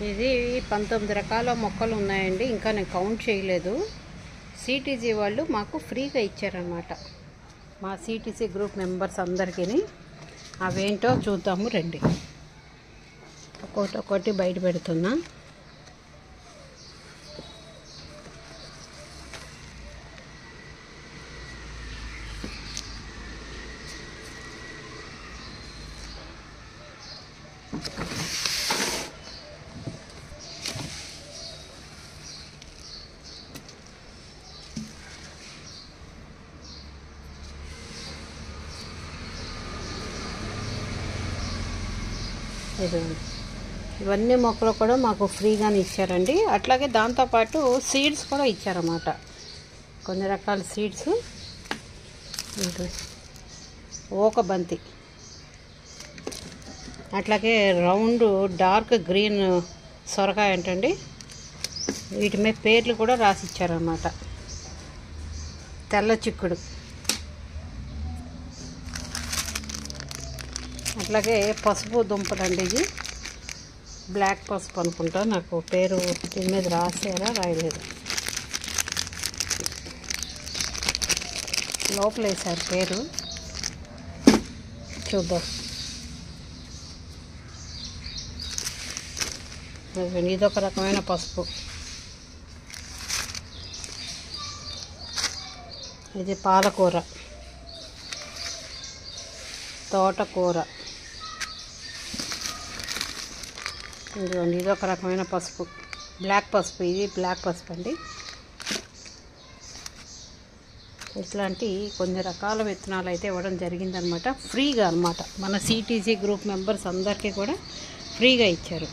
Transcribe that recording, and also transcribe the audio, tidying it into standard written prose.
ఇది 19 రకాల మొక్కలు ఉన్నాయండి. ఇంకా నేను కౌంట్ చేయలేదు. సిటీజీ వాళ్ళు మాకు ఫ్రీగా ఇచ్చారనమాట. మా సిటీసీ గ్రూప్ మెంబర్స్ అందరికీ. అవేంటో చూద్దాము రండి. ఒక్కొక్కటి బయట పెడుతున్నా. ఇవన్నీ మొక్కలు కూడా మాకు ఫ్రీగానే ఇచ్చారండి. అట్లాగే దాంతోపాటు సీడ్స్ కూడా ఇచ్చారన్నమాట. కొన్ని రకాల సీడ్స్. ఓక బంతి, అట్లాగే రౌండ్ డార్క్ గ్రీన్ సొరకాయ అంటండి. వీటి మీద పేర్లు కూడా రాసి ఇచ్చారన్నమాట. తెల్ల చిక్కుడు, అట్లాగే పసుపు దుంపలండి. ఇది బ్లాక్ పసుపు అనుకుంటా. నాకు పేరు దీని మీద రాసారా రాయలేదు. లోపల వేసారు పేరు. చూద్దాం. ఇదొక రకమైన పసుపు. ఇది పాలకూర, తోటకూర. ఇదిగోండి, ఇదొక రకమైన పసుపు, బ్లాక్ పసుపు. ఇది బ్లాక్ పసుపు అండి. ఇట్లాంటి కొన్ని రకాల విత్తనాలు అయితే ఇవ్వడం జరిగిందనమాట. ఫ్రీగా అనమాట. మన సిటీజీ గ్రూప్ మెంబర్స్ అందరికీ కూడా ఫ్రీగా ఇచ్చారు.